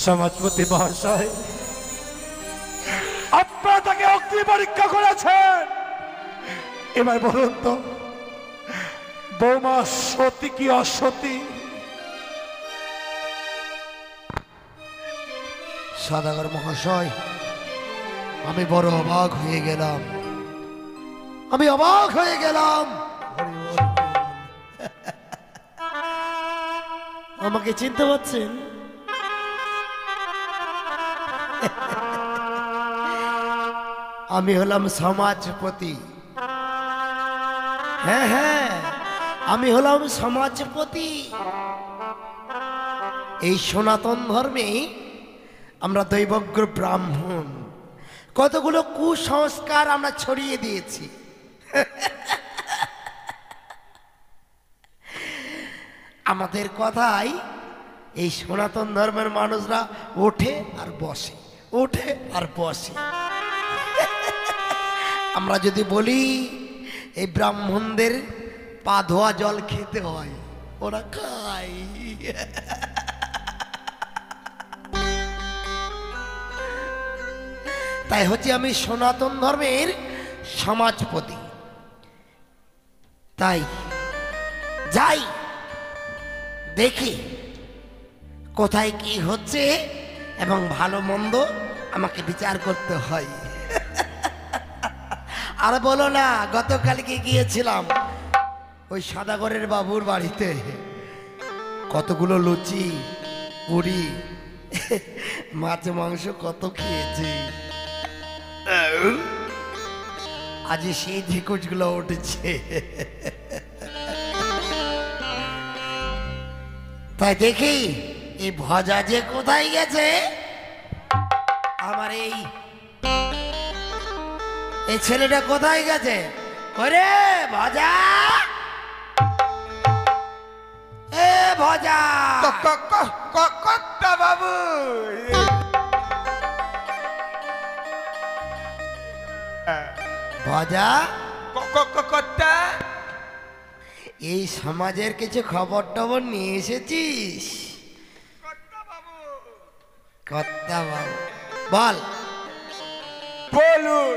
সমাজপতি মহাশয়, আপনারা তাকে অগ্নি পরীক্ষা করেছেন। এবার বলুন তো, বৌমা সতী কি অসতী? সদাগর মহাশয়, আমি বড় অবাক হয়ে গেলাম, আমি অবাক হয়ে গেলাম। আমাকে চিনতে পারছেন? আমি হলাম সমাজপতি। হ্যাঁ হ্যাঁ, আমি হলাম সমাজপতি। এই সনাতন ধর্মে আমরা দৈবজ্ঞ ব্রাহ্মণ, কতগুলো কুসংস্কার আমরা ছড়িয়ে দিয়েছি। আমাদের কথাই এই সনাতন ধর্মের মানুষরা ওঠে আর বসে, ওঠে আর বসে। আমরা যদি বলি এই ব্রাহ্মণদের পা ধোয়া জল খেতে হয়, ওরা খায়। তাই হচ্ছে আমি সনাতন ধর্মের সমাজপতি। তাই যাই দেখি কোথায় কি হচ্ছে এবং ভালো মন্দ আমাকে বিচার করতে হয়। আর বলো না, গতকালকে গিয়েছিলাম ওই সদাগরের বাবুর বাড়িতে, কতগুলো লুচি পুরি মাছ মাংস কত খেয়েছি। আজ সেই ধিকুজগুলো উঠেছে। তাই দেখি এই ভজা যে কোথায় গেছে। আমার এই ছেলেটা কোথায় গেছে? ওরে ভজা, এ ভজা বাবু, ভজা, কর্তা এই সমাজের কিছু খবর টবর নিয়ে এসেছিস? কর্তা বাবু বল। বলুন,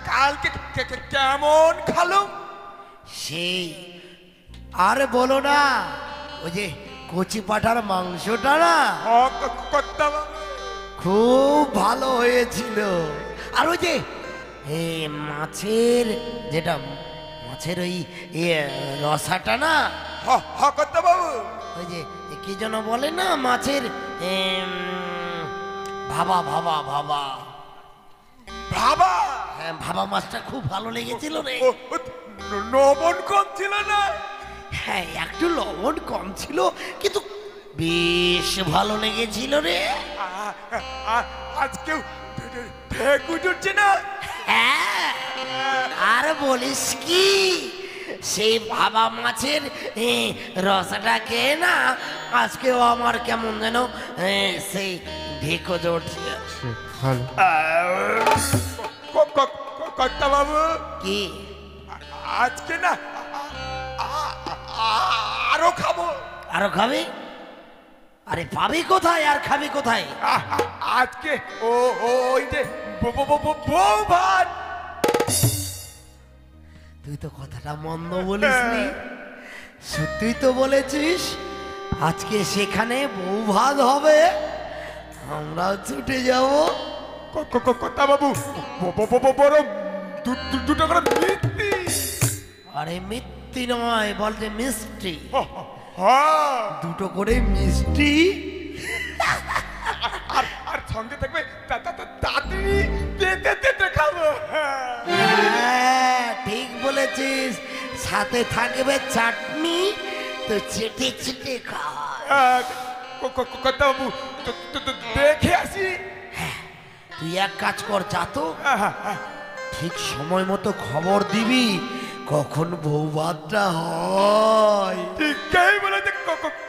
কালকে কেমন খালো? সেই আর বলো না, ওই যে কচি পাঠার মাংসটা না কর্তা বাবু খুব ভালো হয়েছিল। আর ওই যে মাছের যেটা, মাছের ওই রসাটা না, কর্তা বাবু ওই যে কি যেন বলে না, মাছের ভাবা ভাবা ভাবা বাবা, হ্যাঁ ভাবা মাছটা খুব ভালো লেগেছিল রে। লবণ কম ছিল না? হ্যাঁ একটু লবণ কম ছিল, কিন্তু বেশ ভালো লেগেছিল রে। আজকেও ঠেকুট উঠছে না? হ্যাঁ, আর বলিস কি, সেই ভাবা মাছের রসাটা খেয়ে না আজকেও আমার কেমন যেন সেই ঢেকো জড়ছে। কর্তা বাবু কি আজকে না আরো খাবো। আরো খাবি? আরে পাবি কোথায় আর খাবি কোথায়? আজকে ওই যে বউ ভাত। তুই তো কথাটা মন্দ বলিসনি, সত্যি তো বলেছিস। আজকে সেখানে বউ ভাত হবে, আমরাও ছুটে যাব। কর্তা বাবু বড় দুটো করে মিষ্টি। আরে মিষ্টি নয়, বলতে মিষ্টি। দুটো করে মিষ্টি, আর সঙ্গে থাকবে তাড়াতাড়ি পেতে খাবো। হ্যাঁ ঠিক বলেছিস, সাথে থাকবে চাটনি, তো চেটে চেটে খা। কর্তা বাবু দেখে আসি। তুই এক কাজ কর, যা তো ঠিক সময় মতো খবর দিবি কখন বউ ভাতটা হয়। ঠিকই বলেছে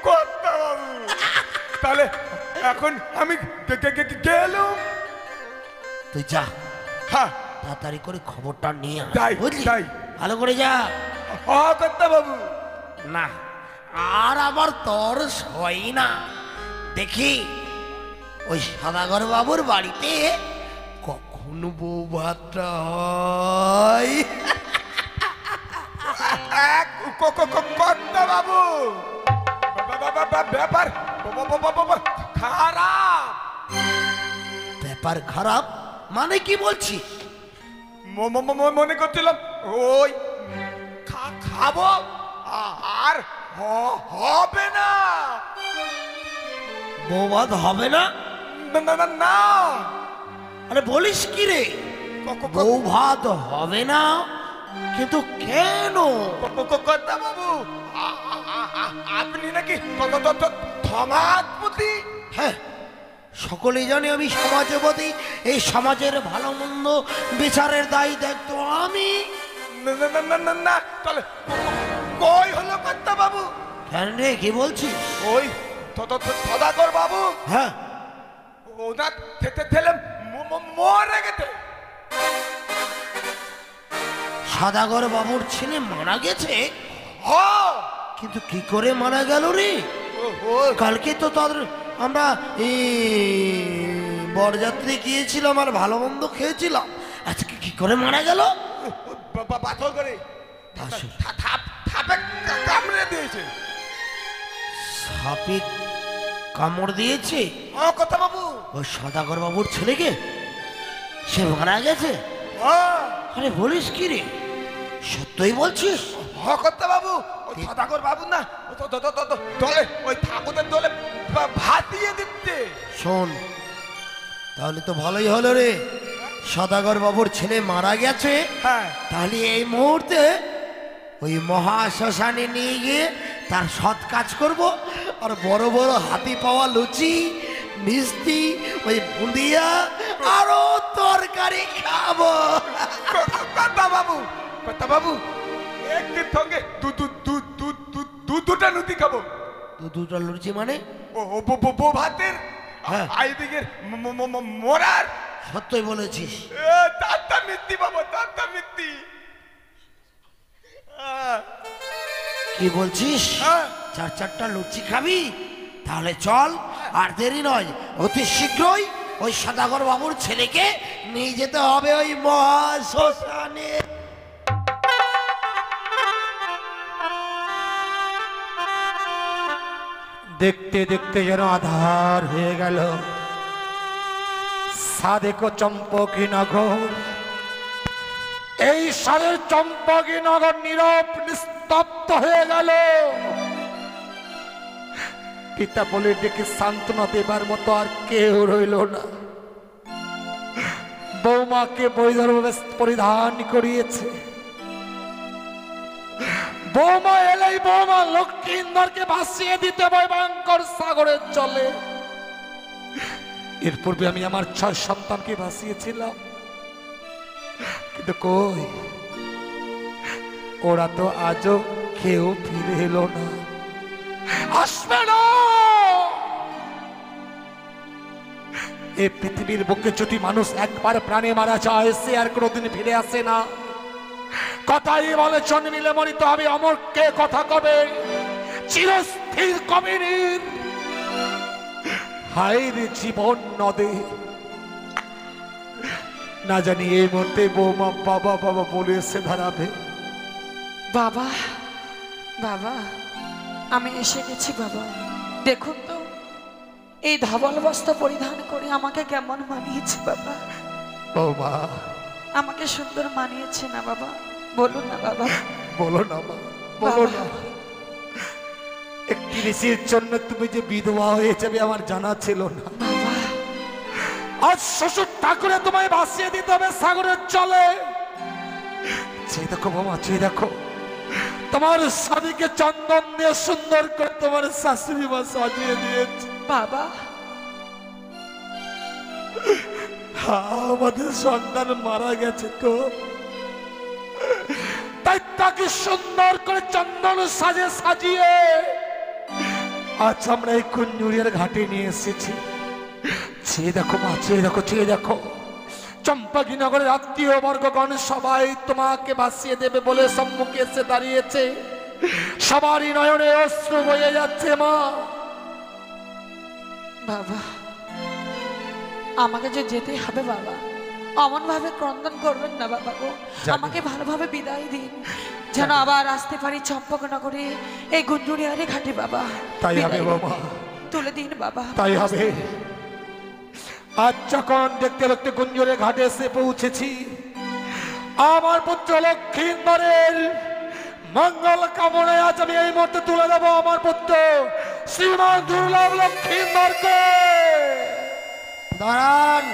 কর্তা বাবু। তাহলে এখন আমি গেলুম। তুই যা, হ্যাঁ তাড়াতাড়ি করে খবরটা নিয়ে আয়, তাই বুঝলি? তাই ভালো করে যা। ও কর্তা বাবু। না আর আবার তোর সই না। দেখি ওই সদাগর বাবুর বাড়িতে কখন বউ ভাতটা হয়। কর্তা বাবু ব্যাপার খারাপ। ব্যাপার খারাপ মানে কি বলছিস? মনে করছিলাম ওই খাবো আর হবে না। বউ ভাত হবে না? না না না না। আরে বলিস কি রে, বউ ভাত হবে না? কিন্তু কেন? কর্তা বাবু আপনি নাকি সমাজপতি? হ্যাঁ, সকলেই জানে আমি সমাজপতি। এই সমাজের ভালো মন্দ বিচারের দায়ী দেখতো আমি। না না না না না না। তাহলে কই হলো কর্তা বাবু? কেন রে, কি বলছিস? ওই সদাগর বাবু হ্যাঁ, ওনার ঠেলে মরে গেছে। সদাগর বাবুর ছেলে মারা গেছে? হ্যাঁ। কিন্তু কি করে মারা গেল রে? কালকে তো তাদের আমরা বরযাত্রী গিয়েছিলাম আর ভালো মন্দ খেয়েছিলাম, আজকে কি করে মারা গেল? পাথর করে আসলে থাপে কামড়ে দিয়েছে। সাপে কামড় দিয়েছে? হ্যাঁ কর্তা বাবু। ওই সদাগর বাবুর ছেলেকে সে মারা গেছে? হ্যাঁ আরে বলিস কি রে, সত্যই বলছিস? হ্যাঁ কর্তা বাবু। ওই সদাগর বাবু না দলে ওই ঠাকুরের দলে ভাত দিয়ে দিতে। শোন, তাহলে তো ভালোই হলো রে, সদাগর বাবুর ছেলে মারা গেছে। হ্যাঁ তাহলে এই মুহূর্তে ওই মহা শ্মশানে নিয়ে গিয়ে তার সৎ কাজ করব, আর বড় বড় হাতি পাওয়া লুচি মিষ্টি ওই বুঁদিয়া আরো তরকারি খাবো। কর্তা বাবু একদিন সঙ্গে দুটা লুচি খাবো। দুটো লুচি মানে? ও ভাতের হ্যাঁ। আইদিকের মরার। সত্যই বলেছিস? তার মিথ্যি বাবু, তার মিথ্যি। কি বলছিস? হ্যাঁ। চারটা লুচি খাবি? তাহলে চল, আর দেরি নয়, অতি শীঘ্রই ওই সদাগর বাবুর ছেলেকে নিয়ে যেতে হবে ওই মহা শ্মশানে। দেখতে দেখতে যেন আধার হয়ে গেল। সাদেকো চম্পকী নগর, এই সাদের চম্পকী নগর নীরব নিস্তব্ধ হয়ে গেল। পিতা বলে ডেকে সান্ত্বনা দেবার মতো আর কেউ রইল না। বৌমাকে বৈধর্মে পরিধান করিয়েছে। বৌমা এলেই বৌমা লক্ষ্মীন্দরকে ভাসিয়ে দিতে ভয়ঙ্কর সাগরের জলে। এর পূর্বে আমি আমার 6 সন্তানকে ভাসিয়েছিলাম, কিন্তু কই, ওরা তো আজও কেউ ফিরে এলো না, আসবে না। এই পৃথিবীর বুকে যদি মানুষ একবার প্রাণে মারা যায়, সে আর কোনোদিন ফিরে আসে না। কথাই বলে জন্মিলে মরিতে হবে, অমর কে কথা কবে, চিরস্থির কবিনীর হায়রে জীবন নদে। না জানি এই মুহূর্তে বৌমা বাবা বাবা বলে এসে দাঁড়াবে। বাবা, বাবা, আমি এসে গেছি বাবা। দেখুন তো এই ধবল বস্ত্র পরিধান করে আমাকে কেমন মানিয়েছে বাবা। বৌমা, আমাকে সুন্দর মানিয়েছে না বাবা? বলুন না বাবা। বলো না মা, বলো না। একটি ঋষির জন্য তুমি যে বিধবা হয়ে যাবে আমার জানা ছিল না। বাবা, আজ শ্বশুর ঠাকুরে তোমায় ভাসিয়ে দিতে হবে সাগরের জলে। চেয়ে দেখো বাবা, চেয়ে দেখো, তোমার স্বামীকে চন্দন দিয়ে সুন্দর করে তোমার শাশুড়ি মা সাজিয়ে দিয়েছে। বাবা, আমাদের সন্তান মারা গেছে তো, তাই তাকে সুন্দর করে চন্দন সাজিয়ে আজ আমরা এই কুঞ্জুরিয়ার ঘাটে নিয়ে এসেছি। চেয়ে দেখো মা, চেয়ে দেখো, চেয়ে দেখো, চম্পাকীনগরের আত্মীয় বর্গগণ সবাই তোমাকে ভাসিয়ে দেবে বলে সম্মুখে এসে দাঁড়িয়েছে। সবারই নয়নে অশ্রু বয়ে যাচ্ছে মা। বাবা, আমাকে যে যেতে হবে বাবা, অমন ভাবে ক্রন্দন করবেন না বাবা গো। আমাকে ভালোভাবে বিদায় দিন, যেন আবার আসতে পারি চম্পকনগরে, এই গুঞ্জুরিয়ারে ঘাটে বাবা। তাই হবে বাবা, তুলে দিন বাবা। তাই হবে। আজ যখন দেখতে দেখতে গুঞ্জরে ঘাটে এসে পৌঁছেছি, আমার পুত্র লক্ষ্মীন্দরের মঙ্গল কামনায় আজ আমি এই মুহূর্তে তুলে দেব আমার পুত্র শ্রীমান দুর্লভ লক্ষ্মীন্দরকে। দাঁড়ান,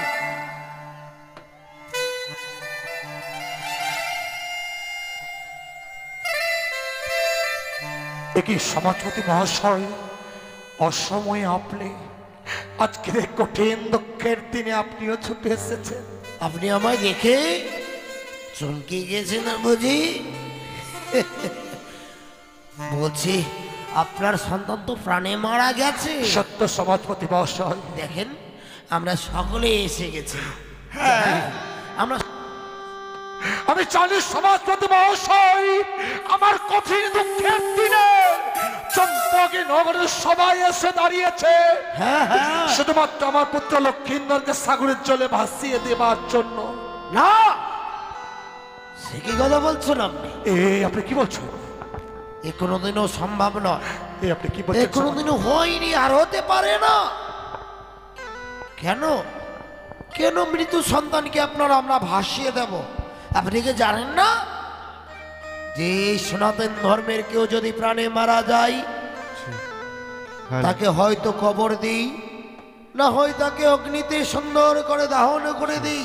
একই সমাজপতি মহাশয়, অসময়ে আপনি আজকের এই কঠিন দুঃখের দিনে আপনিও ছুটে এসেছেন। আপনি আমায় দেখে চমকে গেছেন বুঝি? বলছি, আপনার সন্তান তো প্রাণে মারা গেছে। সত্য সমাজপতি মহাশয়, দেখেন, আমরা সকলে এসে গেছি। হ্যাঁ, আমরা আমি জানি সমাজপতি মহাশয়, আমার কঠিন দুঃখের দিনে চম্পকী নগরের সবাই এসে দাঁড়িয়েছে শুধুমাত্র আমার পুত্র লক্ষ্মীন্দরকে সাগরের জলে ভাসিয়ে দেবার জন্য। না, সে কি কথা বলছেন আপনি? আপনি কি বলছেন? এ কোনোদিনও সম্ভব নয়। আপনি কি এ বলছেন? কোনোদিনও হয়নি, আর হতে পারে না। কেন কেন মৃত্যু সন্তানকে আপনারা আমরা ভাসিয়ে দেব? আপনি কি জানেন না যে সনাতন ধর্মের কেউ যদি প্রাণে মারা যায়, তাকে হয়তো কবর দিই, না হয় তাকে অগ্নিতে সুন্দর করে দাহন করে দিই।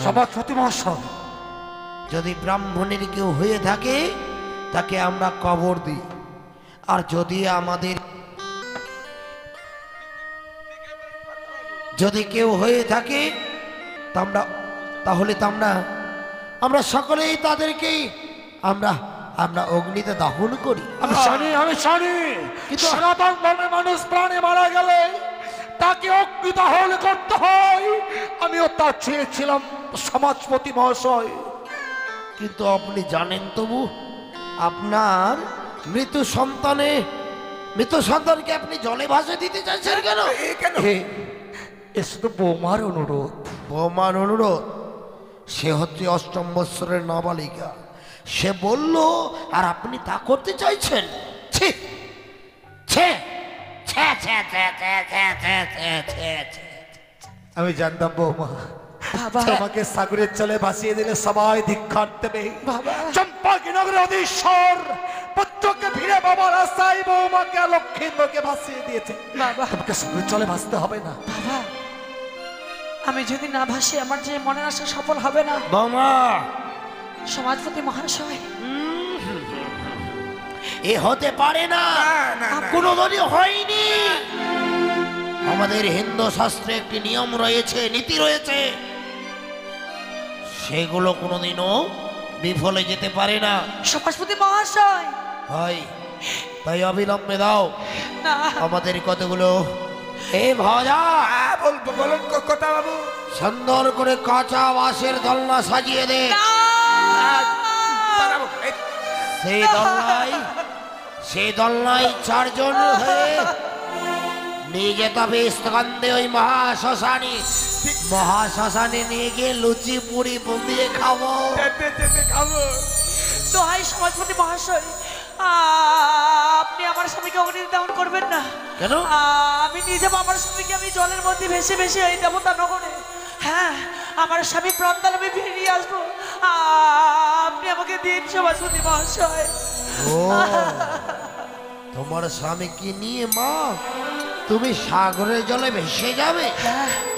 সমাজপতি মহাশয়, যদি ব্রাহ্মণের কেউ হয়ে থাকে তাকে আমরা কবর দিই, আর যদি কেউ হয়ে থাকে তাহলে আমরা সকলেই তাদেরকে আমরা অগ্নিতে দাহন করি। আমি জানি কিন্তু সনাতন ধর্মের মানুষ প্রাণে মারা গেলে তাকে অগ্নিদাহন করতে হয়। আমিও তা চেয়েছিলাম সমাজপতি মহাশয়। কিন্তু আপনি জানেন তবু আপনার মৃত সন্তানকে আপনি জলে ভাসে দিতে চাইছেন কেন? এ শুধু বৌমার অনুরোধ। বৌমার অনুরোধ? সে হচ্ছে ৮ম বৎসরের নাবালিকা, সে বলল আর আপনি তা করতে চাইছেন? ছি ছি ছি ছি ছি ছি ছি ছি ছি। আমি জানতাম বৌমা বাবা, তোমাকে সাগরের জলে ভাসিয়ে দিলে সবাই ধিক্কার দেবে। বাবা, চম্পাকীনগরের অধীশ্বর পুত্রকে ফিরে বাবার আশায় বৌমাকে লক্ষ্মীন্দরকে ভাসিয়ে দিয়েছে। বাবা, তোমাকে সাগরের জলে ভাসতে হবে না। বাবা, আমি যদি না ভাসি আমার যে মনের আশা সফল হবে না। বৌমা, সমাজপতি মহাশয়, এ হতে পারে না, কোনোদিনই হয়নি। আমাদের হিন্দু শাস্ত্রে একটি নিয়ম রয়েছে, নীতি রয়েছে, সেগুলো কোনোদিনও বিফলে যেতে পারে না। সমাজপতি মহাশয়, তাই অবিলম্বে দাও না আমাদের কতগুলো। এই ভজা, বলুন কথা বাবু। সুন্দর করে কাঁচা বাঁশের দোলনা সাজিয়ে দে। সেই দোলনায় 4 জন হয়ে নিয়ে যেতে হবে স্কন্দে ওই মহাশ্মশানে নিয়ে গিয়ে লুচি পুরি বুন্দিয়ে খাবো। তো হাই সমাজপতি মহাশয়, আপনি আমার স্বামীকে অগ্নিতে দাহন করবেন না। কেন? আমি নিয়ে যাবো আমার স্বামীকে, আমি জলের মধ্যে ভেসে ভেসে এই দেবতা নগরে। হ্যাঁ, আমার স্বামী প্রাণদান আমি ফিরিয়ে আসবো। আপনি আমাকে দিন সমাজপতি মহাশয়। ও, তোমার স্বামীকে নিয়ে মা তুমি সাগরের জলে ভেসে যাবে?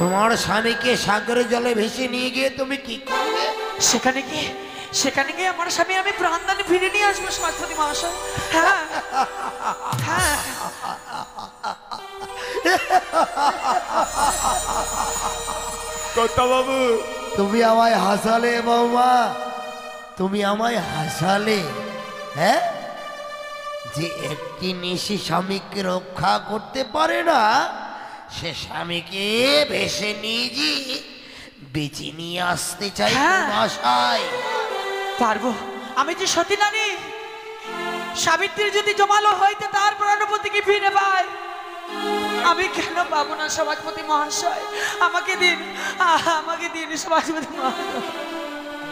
তোমার স্বামীকে সাগরের জলে ভেসে নিয়ে গিয়ে তুমি কি করবে? সেখানে গিয়ে আমার স্বামী আমি প্রাণদানে ফিরে নিয়ে আসবো সমাজপতি মহাশয়। হ্যাঁ হ্যাঁ। কথা বাবু, তুমি আমায় হাসালে বৌমা, তুমি আমায় হাসালে। হ্যাঁ, যে একটি নিশি স্বামীকে রক্ষা করতে পারে না, সে স্বামীকে ভেসে নিয়ে গিয়ে বেঁচে নিয়ে আসতে চাই হ্যাঁ। মহাশয়। পারবো। আমি যে সতী নারী, সাবিত্রী যদি জমালো হইতে তার প্রাণপতিকে ফিরে পায়, আমি কেন পাবো না সমাজপতি মহাশয়? আমাকে দিন, আমাকে দিন সমাজপতি মহাশয়।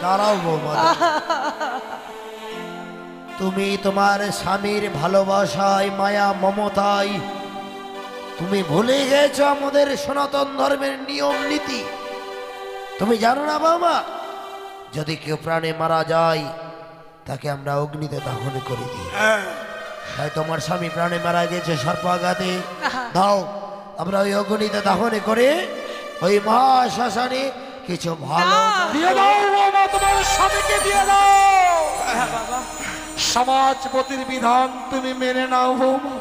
দাঁড়াও বৌমা, তুমি তোমার স্বামীর ভালোবাসায় মায়া মমতায় তুমি ভুলে গেছো আমাদের সনাতন ধর্মের নিয়ম নীতি। তুমি জানো না বাবা, যদি কেউ প্রাণে মারা যায় তাকে আমরা অগ্নিতে দাহন করে দিই। তাই তোমার স্বামী প্রাণে মারা গেছে সর্পাঘাতে, দাও আমরা ওই অগ্নিতে দাহন করে ওই মহাশ্মশানে কিছু ভালো দিয়ে দাও বাবা, তোমার স্বামীকে দিয়ে দাও। সমাজপতির বিধান তুমি মেনে নাও বৌমা।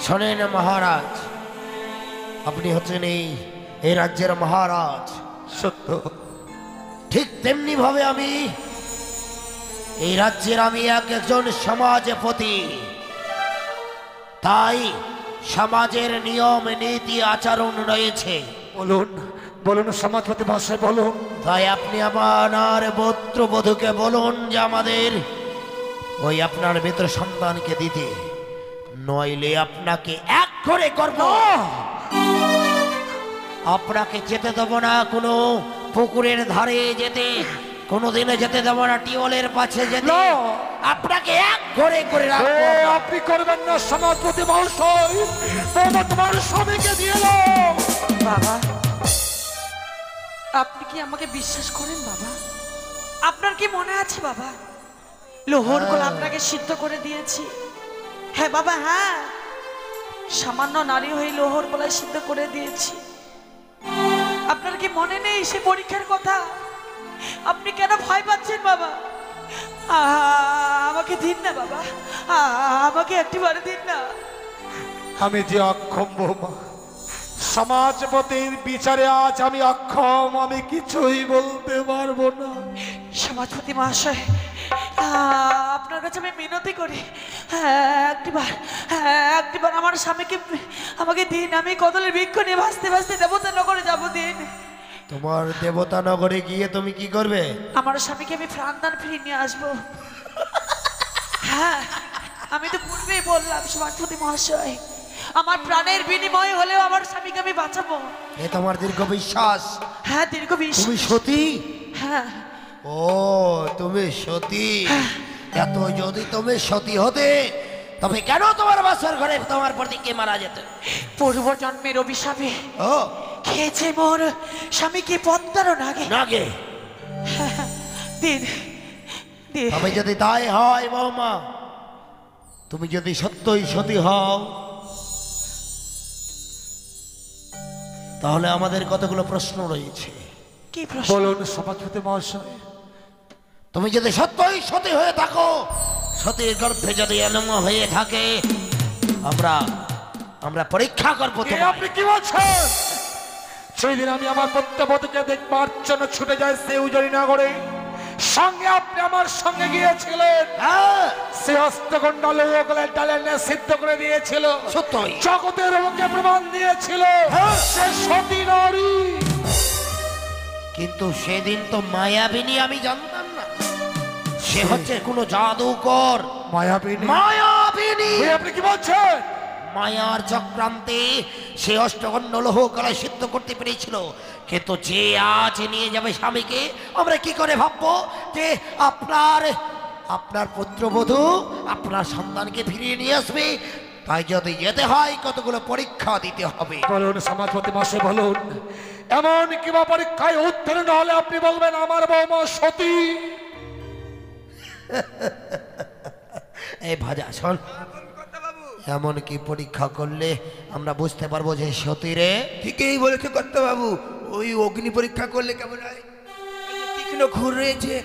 শোনেন মহারাজ, আপনি হচ্ছেন এই রাজ্যের মহারাজ, সত্য। ঠিক তেমনি ভাবে আমি এই রাজ্যের একজন সমাজপতি। তাই সমাজের নিয়ম নীতি আচরণ রয়েছে। বলুন বলুন সমাজপতি মহাশয় বলুন। তাই আপনি আমার পুত্রবধূকে বলুন যে আমাদের ওই আপনার মিত্র সন্তানকে দিতে, নইলে আপনাকে এক করে করব। আপনাকে যেতে দেব না কোনো পুকুরের ধারে যেতে, কোনোদিনে যেতে দেব না টিউবওয়েলের পাশে যেতে, আপনাকে এক করে রাখবো। আপনি করবেন না সমাজপতি মহাশয়, বৌমা তোমার স্বামীকে দিয়ে দাও। বাবা, আপনি কি আমাকে বিশ্বাস করেন বাবা? আপনার কি মনে আছে বাবা, লোহর গোলা আপনাকে সিদ্ধ করে দিয়েছি? হ্যাঁ বাবা, হ্যাঁ, সামান্য নারী হয়ে লোহর গোলায় সিদ্ধ করে দিয়েছি। আপনার কি মনে নেই সে পরীক্ষার কথা? আপনি কেন ভয় পাচ্ছেন বাবা? আমাকে দিন না বাবা, আমাকে একটিবারে দিন না। আমি যে অক্ষম বৌমা, সমাজপতির বিচারে আজ আমি অক্ষম, আমি কিছুই বলতে পারবো না। সমাজপতি মহাশয়, আপনার কাছে আমি মিনতি করি, একটিবার আমার স্বামীকে আমাকে দিন। আমি কদলের বৃক্ষ নিয়ে ভাসতে ভাসতে দেবতা নগরে যাব। দিন। তোমার দেবতা নগরে গিয়ে তুমি কি করবে? আমার স্বামীকে আমি প্রাণদান ফিরিয়ে নিয়ে আসবো। হ্যাঁ, আমি তো পূর্বেই বললাম সমাজপতি মহাশয়, আমার প্রাণের বিনিময় হলেও আমার স্বামীকে আমি বাঁচাবো। এ তোমার দীর্ঘ বিশ্বাস? হ্যাঁ, দীর্ঘ বিশ্বাস। তুমি সতী? হ্যাঁ। ও, তুমি সতী? এত যদি তুমি সতী হতে, তবে কেন তোমার বাসর ঘরে তোমার প্রতিকে মারা যেত? পূর্ব জন্মের অভিশাপে ও খেয়েছে মোর স্বামীকে পদ্মারও নাগে। দিন দিন। তবে যদি তাই হয় বৌমা, তুমি যদি সত্যই সতী হও, তাহলে আমাদের কতগুলো প্রশ্ন রয়েছে। কি প্রশ্ন? বলুন সমাজপতি মহাশয়। তুমি যদি সত্যই সতী হয়ে থাকো, সতীর গর্ভে যদি এলম হয়ে থাকে, আমরা পরীক্ষা করবো। আপনি কি বলছেন? সেই দিন আমি আমার পুত্রবধূকে দেখবার জন্য ছুটে যাই সেউজরি নগরে, সঙ্গে আপনি আমার সঙ্গে গিয়েছিলেন। সে হস্তকণ্ডা লোহগোলায় ডালে সিদ্ধ করে দিয়েছিল। সত্যই জগতের মুখে প্রমাণ দিয়েছিল সে সতী নারী। কিন্তু সেদিন তো মায়াবিনী আমি জানতাম না, সে হচ্ছে কোনো জাদুকর। মায়াবিনী? মায়াবিনী? আপনি কি বলছেন? মায়ার চক্রান্তে সে অষ্টকণ্ড লোহ গলায় সিদ্ধ করতে পেরেছিল। কিন্তু যে আজ নিয়ে যাবে স্বামীকে, আমরা কি করে ভাববো যে আপনার পুত্রবধূ আপনার সন্তানকে ফিরিয়ে নিয়ে আসবে? তাই যদি যেতে হয় কতগুলো পরীক্ষা দিতে হবে। বলুন সমাজপতি মহাশয়, বলুন এমন কিবা পরীক্ষায় উত্তীর্ণ হলে আপনি বলবেন আমার বৌমা সতী? এই ভাজা শোন, এমন কি পরীক্ষা করলে আমরা বুঝতে পারবো যে সতী রে? ঠিকই বলেছে কর্তা বাবু, ওই অগ্নি পরীক্ষা করলে কেমন হয়? তীক্ষ্ণ ঘুরেছে,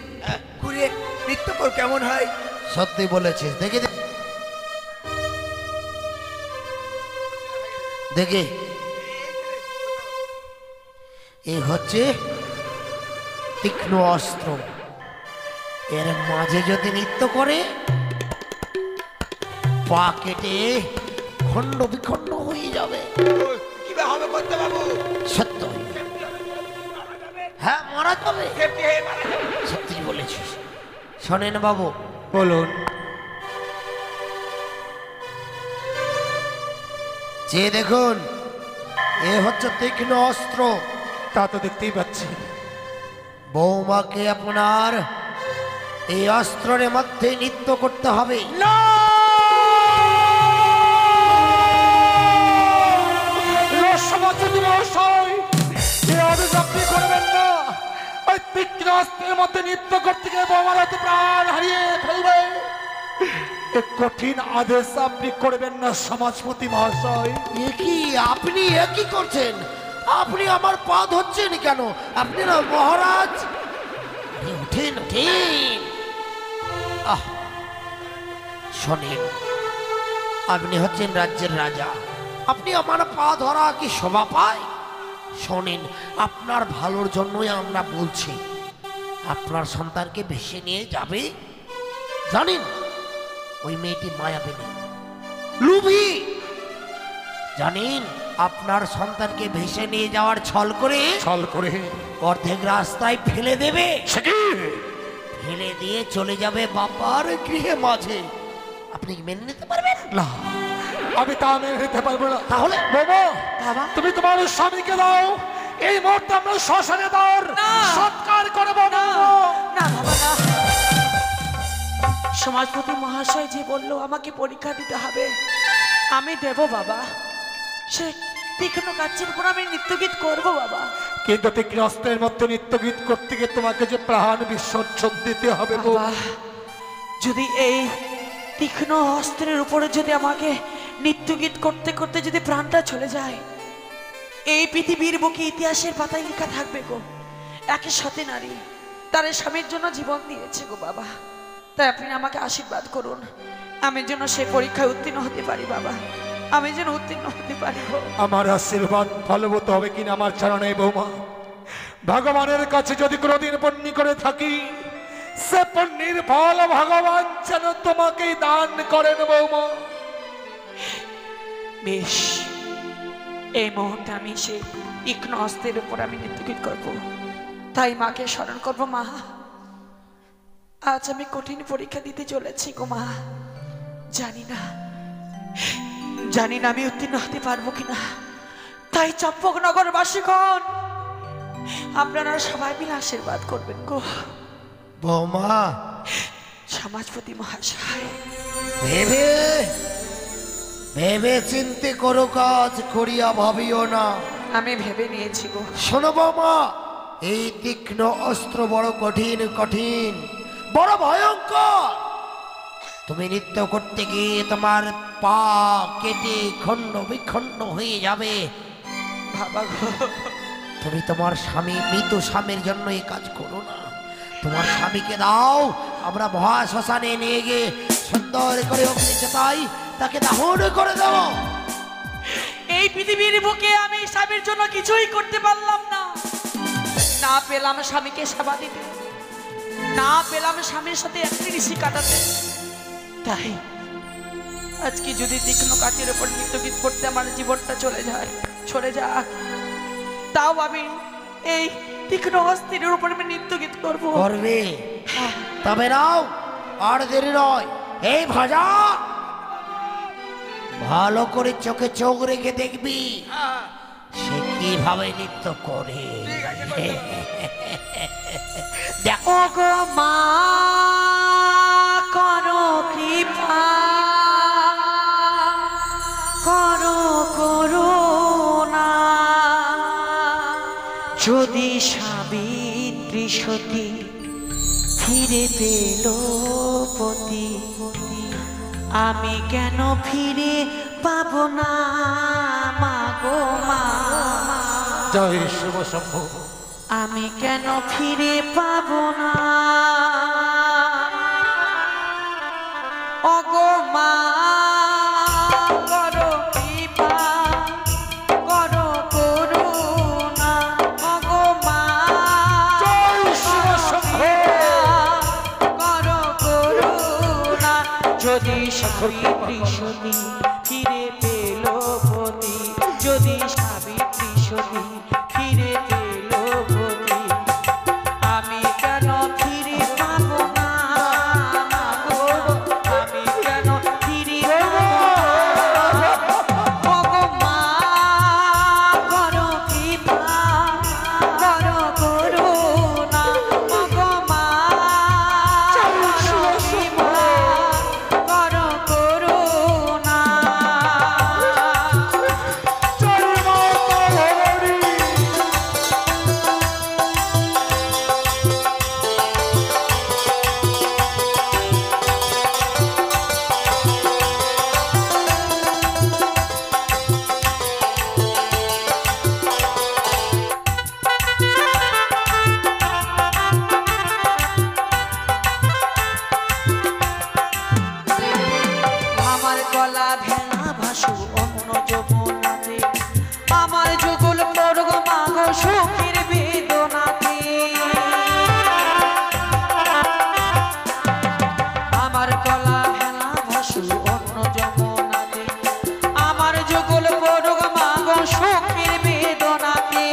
ঘুরে নৃত্য কর কেমন হয়? সত্যি বলেছিস। দেখি দেখি, এই হচ্ছে তীক্ষ্ণ অস্ত্র, এর মাঝে যদি নৃত্য করে, পা কেটে খণ্ড বিখণ্ড হয়ে যাবে। কিভাবে হবে করতে বাবু? সত্য হ্যাঁ, মারা যাবে। সেফটি হয়ে মারা যাবে। সত্যি বলেছিস। শোনেন বাবু, বলুন। যে দেখুন, এ হচ্ছে তীক্ষ্ণ অস্ত্র। তা তো দেখতেই পাচ্ছি। বৌমাকে আপনার এই অস্ত্রের মধ্যে নৃত্য করতে হবে। না, সমাজপতি মহাশয়, এ আদেশ আপনি করবেন না। ওই তীক্ষ্ণ অস্ত্রের মধ্যে নৃত্য করতে গিয়ে বৌমার হয়তো প্রাণ হারিয়ে ফেলবে। এ কঠিন আদেশ আপনি করবেন না সমাজপতি মহাশয়। এ কি আপনি এ কি করছেন? আপনি আমার পা ধরছেন কেন? আপনি না মহারাজ। আরে উঠেন উঠেন। আহ, শোনেন, আপনি হচ্ছেন রাজ্যের রাজা, আপনি আমার পা ধরা কি শোভা পায়? শোনেন, আপনার ভালোর জন্যই আমরা বলছি। আপনার সন্তানকে ভেসে নিয়ে যাবে, জানেন ওই মেয়েটি মায়াবিনী, লুভি। জানেন, আপনার সন্তানকে ভেসে নিয়ে যাওয়ার ছল করে অর্ধেক রাস্তায় ফেলে দেবে। ফেলে দিয়ে চলে যাবে বাবার গৃহে মাঝে। আপনি কি মেনে নিতে পারবেন? না, আমি তা মেনে নিতে পারবো না। তাহলে বাবা, বাবা, তুমি তোমার স্বামীকে দাও। এই মুহূর্তে আমরা শ্মশানে দাও সৎকার করবো না। না বাবা, না। সমাজপতি মহাশয় যে বললো আমাকে পরীক্ষা দিতে হবে, আমি দেব বাবা। সে তীক্ষ্ণ কাচ্চির উপর আমি নৃত্যগীত করবো বাবা। কিন্তু তীক্ষ্ণ অস্ত্রের মধ্যে নৃত্য গীত করতে গিয়ে তোমাকে যে প্রাণ বিসর্জন দিতে হবে গো। বাবা, যদি এই তীক্ষ্ণ অস্ত্রের উপরে যদি আমাকে নৃত্যগীত করতে করতে যদি প্রাণটা চলে যায়, এই পৃথিবীর বুকে ইতিহাসের পাতায় লেখা থাকবে গো, একের সাথে নারী তার স্বামীর জন্য জীবন দিয়েছে গো বাবা। তাই আপনি আমাকে আশীর্বাদ করুন, আমি যেন সে পরীক্ষায় উত্তীর্ণ হতে পারি বাবা, আমি যেন উত্তীর্ণ হতে পারি গো। আমার আশীর্বাদ ফলবত হবে কিনা আমার জানা নেই বৌমা। ভগবানের কাছে যদি কোনোদিন পুণ্য করে থাকি, সে পুণ্যের ফল ভগবান যেন তোমাকেই দান করেন বৌমা। বেশ, এই মুহূর্তে আমি সেই তীক্ষ্ণ অস্ত্রের উপর আমি নৃত্যগীত করবো, তাই মাকে স্মরণ করবো। মা, আজ আমি কঠিন পরীক্ষা দিতে চলেছি গো মা। জানি না আমি উত্তীর্ণ হতে পারবো কিনা, তাই চম্পকনগর বাসীগণ আপনারা সবাই মিলে আশীর্বাদ করবেন গো। বৌমা, সমাজপতি মহাশয়, ভেবে ভেবে চিন্তে করো কাজ, করিয়া ভাবিও না। আমি ভেবে নিয়েছি গো। শোনো বৌমা, এই তীক্ষ্ণ অস্ত্র বড় কঠিন, বড় ভয়ঙ্কর। তুমি নৃত্য করতে গিয়ে তোমার পা কেটে খণ্ড বিখণ্ড হয়ে যাবে। বাবা গো, তুমি তোমার স্বামী, মৃত স্বামীর জন্য এই কাজ করো না। তোমার স্বামীকে দাও, আমরা মহাশ্মশানে নিয়ে গিয়ে সুন্দর করে অগ্নিচেতাই তাকে দাহন করে দেবো। এই পৃথিবীর বুকে আমি স্বামীর জন্য কিছুই করতে পারলাম না। না পেলাম স্বামীকে সেবা দিতে, না পেলাম স্বামীর সাথে একটি ঋষি কাটাতে। তাই আজকে যদি তীক্ষ্ণ কাঠের উপর নৃত্যগীত করতে আমার জীবনটা চলে যাক, তাও আমি এই তীক্ষ্ণ অস্ত্রের উপর আমি নৃত্যগীত করবো। করবে? তবে নাও, আর দেরি নয়। এই ভাজা, ভালো করে চোখে চোখ রেখে দেখবি সে কিভাবে নৃত্য করে। দেখো গো মা, করো কৃপা, করো করুণা, যদি সাবিত্রী সতী ফিরে পেল পতি, আমি কেন ফিরে পাবো না মা গো মা। জয় শুভ শম্ভু। আমি কেন ফিরে পাবো না ওগো মা, করো কৃপা, করো করুণা, ওগো মা, জয় শুভ শম্ভু। করো করুণা, যদি সাবিত্রী সতী ফিরে পেল পতি, যদি সাবিত্রী সতী ফিরে পেল পতি, আমি কেন ফিরে পাবো না গো, আমি কেন ফিরে পাবো না? ওগো মা করো কৃপা, করো করুণা, ওগো মা করো কৃপা, করো করুণা। আমার গলা ভেঙা ভাসু অন্য যমুনাতে, আমার যুগল পড়গ মাগ সুখের বেদনাতে, আমার গলা ভেঙা ভাসু অন্য যমুনাতে, আমার যুগল পড়গ মাগ সুখের বেদনাতে,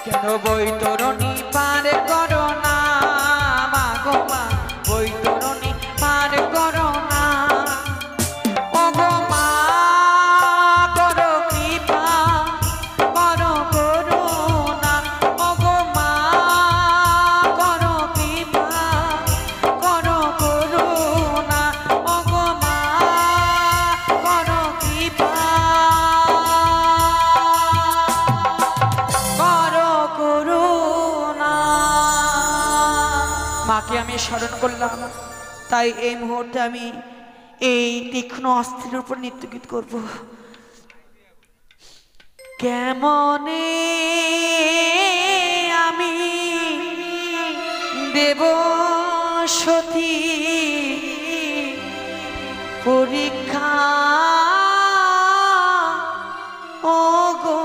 কেন বৈতরণী পার করো না মাগো মা, বৈতরণী পার করো না, ওগো মা করো কৃপা, করো করুণা, ওগো মা করো কৃপা, করো করুণা, ওগো মা করো কৃপা, করো করুণা। মাকে আমি স্মরণ করলাম, তাই এই মুহূর্তে আমি এই তীক্ষ্ণ অস্ত্রের উপর নৃত্যগীত করব। কেমনে আমি দেব সতী পরীক্ষা, ও গো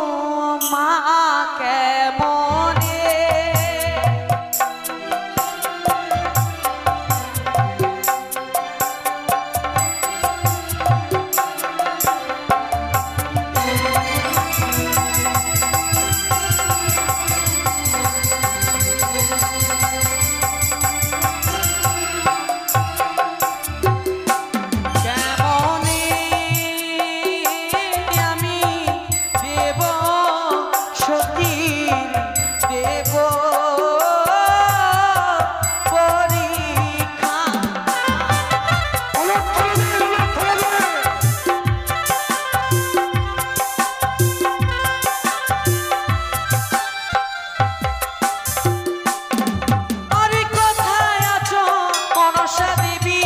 মা কেমনে কেমনে আমি দেব সতী, দেব পরীক্ষা, আরে কোথায় আছো মনসা দেবী,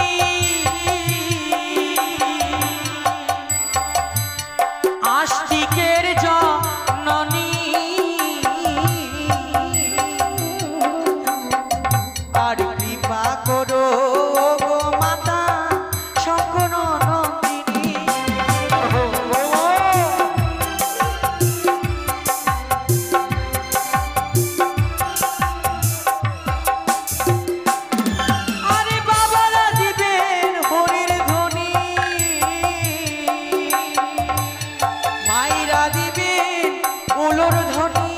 আস্তিকের জননী, আর কৃপা করো গো মাতা শঙ্কর নন্দিনী, আরে বাবারা দিবেন হরির ধ্বনি, মাইরা দিবেন উলোর ধ্বনি,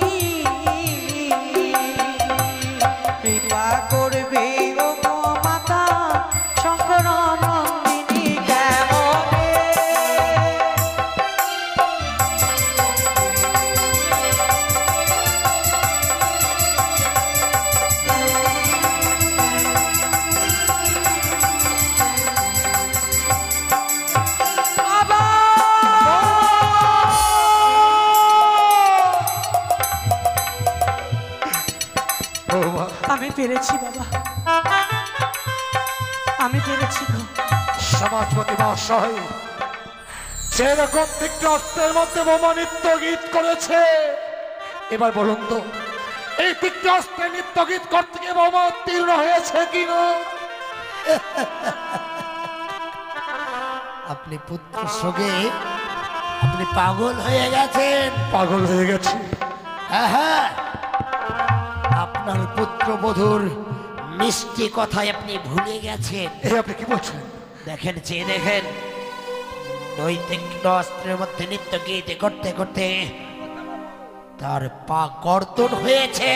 কৃপা করবে ও গো মাতা শঙ্কর নন্দিনী, কেমনে বাবা আমি পেরেছি বাবা, আমি পেরেছি গো। সমাজপতি মহাশয় যেরকম তীক্ষ্ণ অস্ত্রের মধ্যে বোমা নৃত্য গীত করেছে, এবার বলুন তো এই তীক্ষ্ণ অস্ত্রের নৃত্য গীত করতে গিয়ে বোমা উত্তীর্ণ হয়েছে কিনা? আপনি পুত্র শোকে আপনি পাগল হয়ে গেছেন। পাগল হয়ে গেছি। হ্যাঁ, আপনার পুত্রবধূর মিষ্টি কথায় আপনি ভুলে গেছেন। এ আপনি কি বলছেন? দেখেন, চেয়ে দেখেন, ওই তীক্ষ্ণ অস্ত্রের মধ্যে নৃত্য গীত করতে করতে তার পা কর্তন হয়েছে।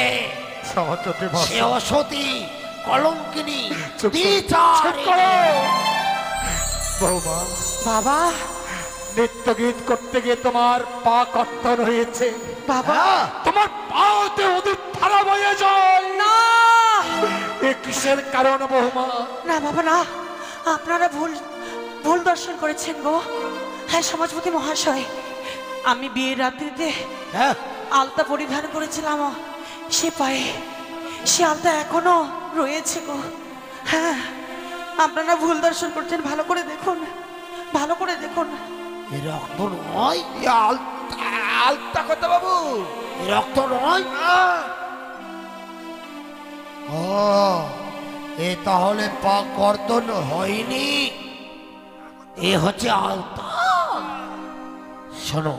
সহচরী সে অসতী, কলঙ্কিনী, চুপ করো, চুপ দ্বিচারিণী। করো। বৌমা, বাবা, নৃত্য গীত করতে গিয়ে তোমার পা কর্তন হয়েছে। বাবা, তোমার পাতে ওদের ধারা বয়ে যায়। না এ কিসের কারণ বৌমা? না বাবা না, আপনারা ভুল ভুল দর্শন করেছেন গো। হ্যাঁ সমাজপতি মহাশয়, আমি বিয়ের রাত্রিতে হ্যাঁ, আলতা পরিধান করেছিলাম, সে পায়ে সে আলতা এখনো রয়েছে গো। হ্যাঁ, আপনারা ভুল দর্শন করছেন, ভালো করে দেখুন, ভালো করে দেখুন। এ রক্ত নয়, এই আলতা কথা বাবু। এ রক্ত নয়। ও, এ তাহলে পা কর্তন হয়নি, এ হচ্ছে আলতা। শোনো,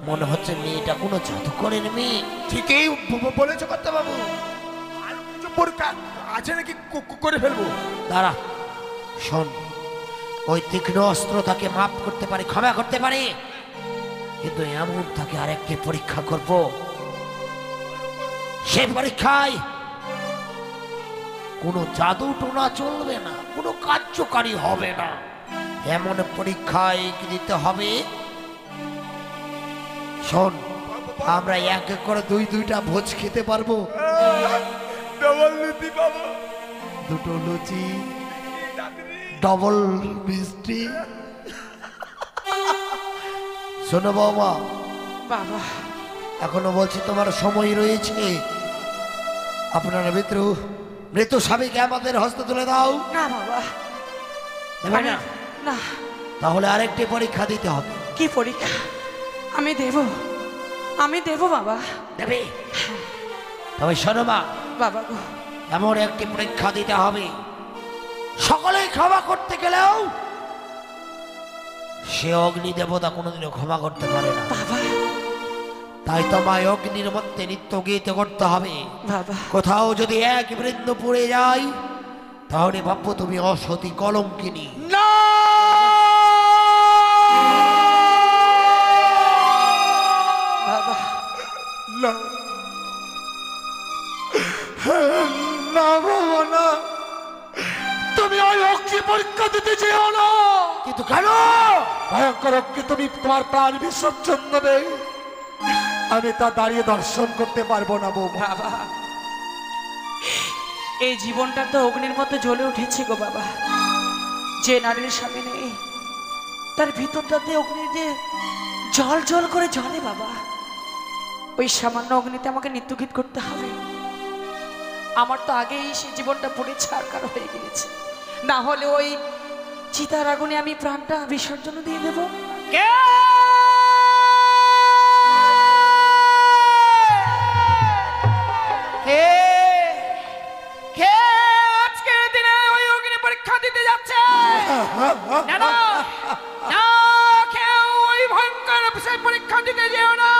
মনে হচ্ছে মেয়েটা কোনো জাদুকরের মেয়ে। ঠিকই বলেছো কথা বাবু। আর কিছু পরীক্ষা আছে নাকি করে ফেলবো? দাঁড়া, শোন, ওই তীক্ষ্ণ অস্ত্র তাকে মাফ করতে পারে, ক্ষমা করতে পারে, কিন্তু এমন তাকে আরেকটি পরীক্ষা করব। সে পরীক্ষায় কোনো জাদু টোনা চলবে না, কোনো কার্যকারী হবে না। এমন পরীক্ষায় দিতে হবে। শোন, আমরা এক এক করে দুইটা ভোজ খেতে পারবো। ডবল নীতি বাবু। দুটো লুচি, ডবল মিষ্টি। শোনো বৌমা, বাবা, এখনো বলছি তোমার সময় রয়েছে। আপনারা মৃত স্বামীকে আমাদের হস্তে তুলে দাও। না বাবা, দেবে না? না। তাহলে আরেকটি পরীক্ষা দিতে হবে। কি পরীক্ষা? আমি দেব, আমি দেব বাবা। দেবে? তবে শোনো মা, বাবা গো, এমন একটি পরীক্ষা দিতে হবে, সকলেই ক্ষমা করতে গেলেও সে অগ্নি দেবতা কোনোদিনও ক্ষমা করতে পারে না। বাবা, তাই তোমায় অগ্নির মধ্যে নিত্য গীত করতে হবে। বাবা, কোথাও যদি এক বৃন্দ পড়ে যায়, তাহলে ভাববো তুমি অসতী, কলঙ্কিনী। না, বাবা, না, না বৌমা, না, তুমি ওই অগ্নি পরীক্ষা দিতে যেও না। কিন্তু কেন? ভয়ঙ্কর অগ্নি তুমি তোমার প্রাণ বিসর্জন দেবে, আমি তা দাঁড়িয়ে দর্শন করতে পারবো না বৌমা। বাবা, এই জীবনটা তো অগ্নির মতো জ্বলে উঠেছে গো বাবা। যে নারীর স্বামী নেই, তার ভিতরটাতে অগ্নি যে জল জল করে জ্বলে বাবা। ওই সামান্য অগ্নিতে আমাকে নিত্যগীত করতে হবে। আমার তো আগেই সেই জীবনটা পুড়ে ছারখার হয়ে গিয়েছে, না হলে ওই চিতার আগুনে আমি প্রাণটা বিসর্জন দিয়ে দেব। কে? কে? কে আজকের দিনে ওই অগ্নি পরীক্ষা দিতে যাচ্ছে? না, না, না, কেউ ওই ভয়ঙ্কর সেই পরীক্ষা দিতে যেও না।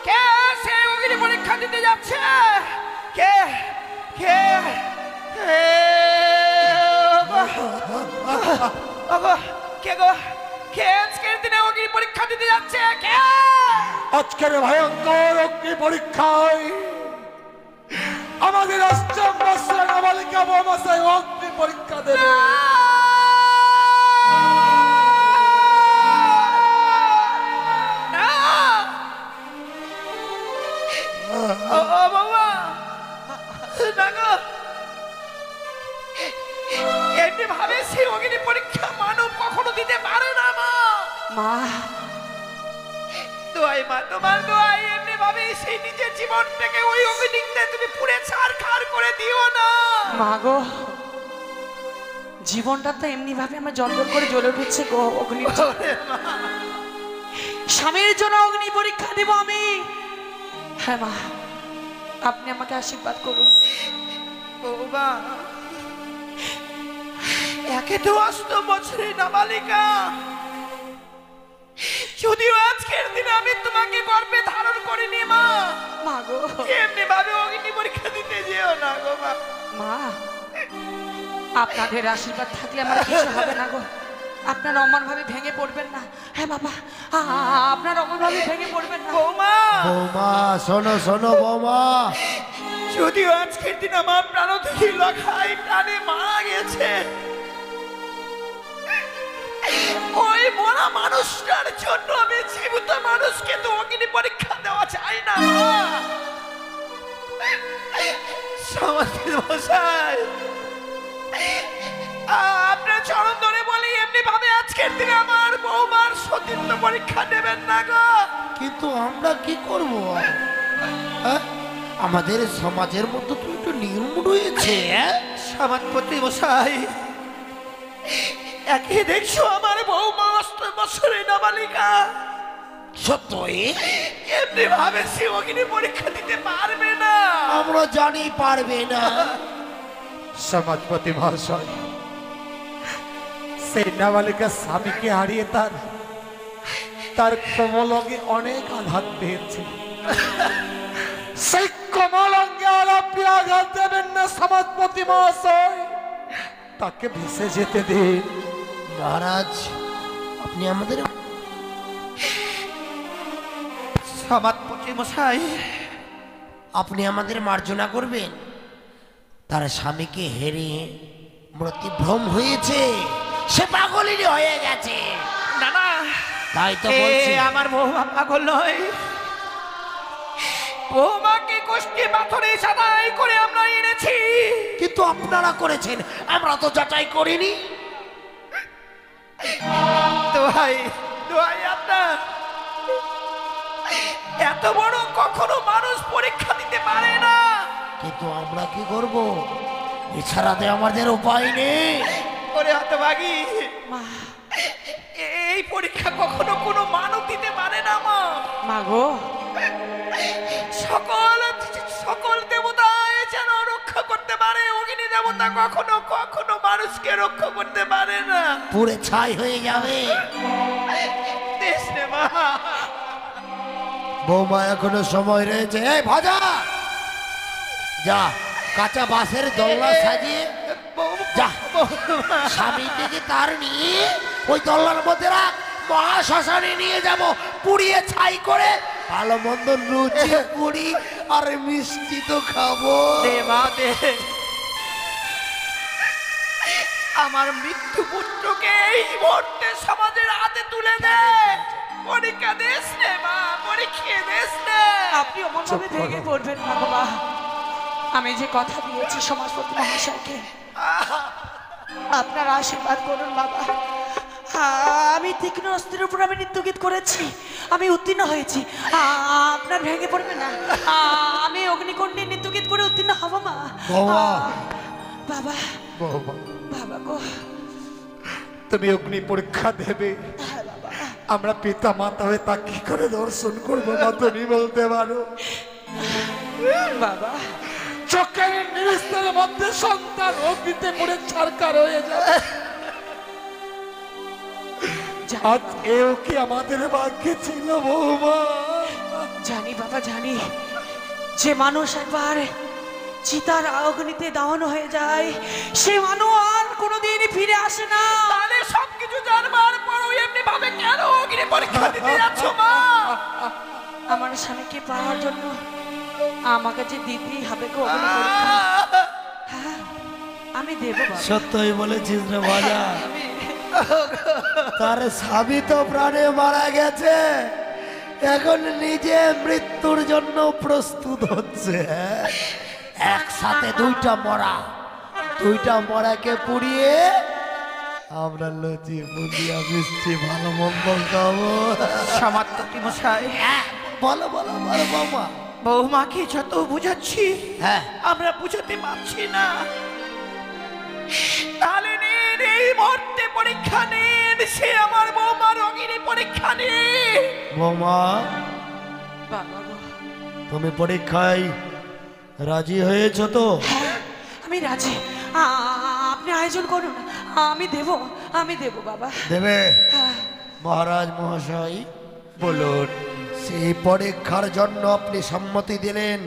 কে সে অগ্নি পরীক্ষা দিতে যাচ্ছে? কে? কে? কে গো? কে আজকের দিনে অগ্নি পরীক্ষা দিতে যাচ্ছে? কে? আজকের ভয়ঙ্কর অগ্নি পরীক্ষায় আমাদের অষ্টম বৎসরের নাবালিকা বৌমা সেই অগ্নি পরীক্ষা দেবে। এমনি ভাবে সেই অগ্নি পরীক্ষা মানব কখনো দিতে পারে না মা। মা, দোয়াই মা, তোমার দোয়াই, এমনি ভাবে সেই নিজের জীবনটাকে ওই অগ্নিতে তুমি পুড়ে ছারখার করে দিও না। মা গো, জীবনটা তো এমনি ভাবে আমার জলজল করে জ্বলে উঠেছে গো অগ্নি। স্বামীর জন্য অগ্নি পরীক্ষা দিব আমি। হ্যাঁ মা, আপনি আমাকে আশীর্বাদ করুন। বাবা, একে তো 8 বছরের নাবালিকা, যদিও আজকের দিনে আমি তোমাকে গর্ভে ধারণ করিনি মা। মা গো, এমনি ভাবে অগ্নি পরীক্ষা দিতে যেও না গো মা। মা আপনাদের আশীর্বাদ থাকলে আমার কিছু হবে না গো। আপনার অমন ভাবে ভেঙে পড়বেন না। হ্যাঁ বাবা, আপনার অমন ভাবে ভেঙে পড়বেন না। বৌমা, বৌমা শোনো শোনো বৌমা, যদিও আজকের দিন আমার প্রাণদীপী লখাই প্রাণে মারা গেছে, ওই মরা মানুষটার জন্য আমি জীবিত মানুষকে তো অগ্নি পরীক্ষা দেওয়া চাই না। সমাজের মশাই, আপনার চরণ ধরে বলি এমনি ভাবে আজকের দিনে আমার বৌমার সতীত্ব পরীক্ষা নেবেন না গো। কিন্তু আমরা কি করব? হ্যাঁ? আমাদের সমাজের মধ্যে তো একটু নিয়ম রয়েছে। সমাজপতি মশাই, একে দেখছো আমার বৌমা 8 বছরের নাবালিকা, সত্যই এমনি ভাবে সে অগ্নি পরীক্ষা দিতে পারবে না। আমরা জানি পারবে না। সমাজপতি মহাশয়, সেই নাবালিকা স্বামীকে হারিয়ে তার কোমলঙ্গে অনেক আঘাত পেয়েছে। সেই কোমলঙ্গে আর আপনি আঘাত দেবেন না সমাজপতি মহাশয়, তাকে ভেসে যেতে দিন। মহারাজ, আপনি আমাদের সমাজপতি মশাই, আপনি আমাদের মার্জনা করবেন। তার স্বামীকে হেরে মৃত্যুভ্রম হয়েছে, সে পাগলিনী হয়ে গেছে। না না, তাই তো বলছি। আমার বৌমা পাগল নয়, বৌমাকে কষ্টে পাথরে সাদাই করে আমরা এনেছি। কিন্তু আপনারা করেছেন, আমরা তো যাচাই করিনি। দোহাই দোহাই আপনার, এত বড় কখনো মানুষ পরীক্ষা দিতে পারে না। কিন্তু আমরা কি করব? এছাড়াতে আমাদের উপায় নেই। ওরে হতভাগী, মা, এই পরীক্ষা কখনো কোনো মানব দিতে পারে না মা। মা গো, সকল সকল দেবতা যেন রক্ষা করতে পারে, অগ্নি দেবতা কখনো কখনো মানুষকে রক্ষা করতে পারে না। পুরে ছাই হয়ে যাবে। দেশ রে মা। বৌমা এখনো সময় রয়েছে। এই ভাজা, যা কাঁচা বাঁশের দোলনা সাজিয়ে যা, স্বামী থেকে তার নিয়ে ওই দোলনার মধ্যে রাখ। মহাশ্মশানে নিয়ে যাব, পুড়িয়ে ছাই করে ভালো মন্দ লুচি পুরি আর মিষ্টি তো খাবো। দে মা দে, আমার মৃত্যু পুত্রকে এই মুহূর্তে সমাজের হাতে তুলে দে। পরীক্ষা দেশ রে মা, পরীক্ষা দেশ রে। আপনি অমন ভাবে ভেঙে পড়বেন না বাবা। আমি যে কথা দিয়েছি সমাজপতি মহাশয়কে, আপনার আশীর্বাদ করুন বাবা। আমি তীক্ষ্ণ অস্ত্রের উপর আমি নৃত্যগীত করেছি, আমি উত্তীর্ণ হয়েছি। আপনার ভেঙে পড়বে না। আমি অগ্নিকুণ্ডে নৃত্যগীত করে উত্তীর্ণ হব মা। বাবা, বাবা, বাবা, বাবা গো, তুমি অগ্নি পরীক্ষা দেবে, হ্যাঁ বাবা। আমরা পিতা মাতা হয়ে তা কি করে দর্শন করবো না তুমি বলতে পারো? বাবা, চোখের নিরিস্তের মধ্যে সন্তান অগ্নিতে পুড়ে ছারকার হয়ে যায়। আজ এও কি আমাদের ভাগ্যে ছিল বৌমা? জানি বাবা জানি, যে মানুষ একবার চিতার অগ্নিতে দাহন হয়ে যায়, সে মানুষ আর কোনোদিন ফিরে আসে না। তাহলে সবকিছু জানবার পরও এমনি ভাবে কেন অগ্নি পরীক্ষা দিতে যাচ্ছ মা? আমার স্বামীকে পাওয়ার জন্য আমাকে যে দিতেই হবে গো অগ্নি পরীক্ষা। হ্যাঁ, আমি দেব বাবা। সত্যই বলেছিস রে ভাজা। তার স্বামী তো প্রাণে মারা গেছে, এখন নিজে মৃত্যুর জন্য প্রস্তুত হচ্ছে। একসাথে দুইটা মরাকে পুড়িয়ে আমরা লুচি বুন্দিয়া মিষ্টি ভালো মন্দ খাবো। সমাজপতি মশাই, বলো বলো বলো বাবা। বৌমাকে যত বুঝাচ্ছি, হ্যাঁ, আমরা বুঝাতে পারছি না। তাহলে নিন, এই মুহূর্তে পরীক্ষা নিন, সে আমার বৌমার অগ্নি পরীক্ষা নিন। বৌমা, বাবা গো, তুমি পরীক্ষায় রাজি হয়েছো তো? হ্যাঁ, আমি রাজি। আপনি আয়োজন করুন, আমি দেব বাবা। দেবে? হ্যাঁ। মহারাজ মহাশয় বলুন। সেই পরীক্ষার জন্য আপনি সম্মতি দিলেন।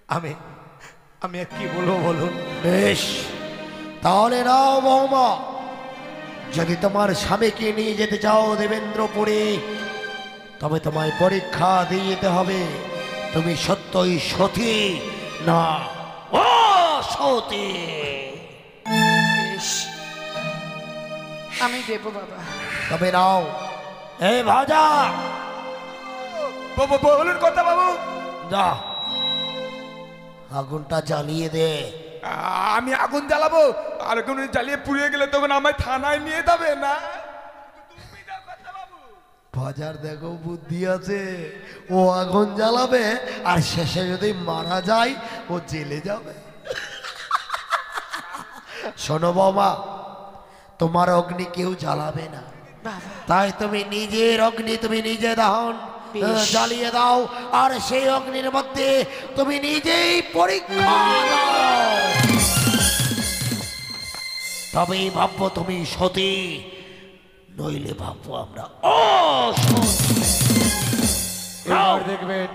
আমি আর কি বলবো বলুন? বেশ, তাহলে নাও বৌমা, যদি তোমার স্বামীকে নিয়ে যেতে চাও দেবেন্দ্রপুরে, তবে তোমায় পরীক্ষা দিয়ে যেতে হবে তুমি সত্যই সতী না ও সতী। বেশ, আমি দেব বাবা। তবে নাও এই ভাজা, বলুন কথা বাবু। যা আগুনটা জ্বালিয়ে দে। আমি আগুন জ্বালাবো, আর আগুন জ্বালিয়ে পুড়িয়ে গেলে তখন আমায় থানায় নিয়ে যাবে না? ভাজার দেখো বুদ্ধি আছে, ও আগুন জ্বালাবে আর শেষে যদি মারা যায় ও জেলে যাবে। শোনো বাবা, তোমার অগ্নি কেউ জ্বালাবে না, বাবা তাই তুমি নিজের অগ্নি তুমি নিজে দহন বেশ। জ্বালিয়ে দাও, আর সেই অগ্নির মধ্যে তুমি নিজেই পরীক্ষা দাও, তবেই ভাববো তুমি সতী, নইলে ভাববো আমরা অসতী। এবার দেখবেন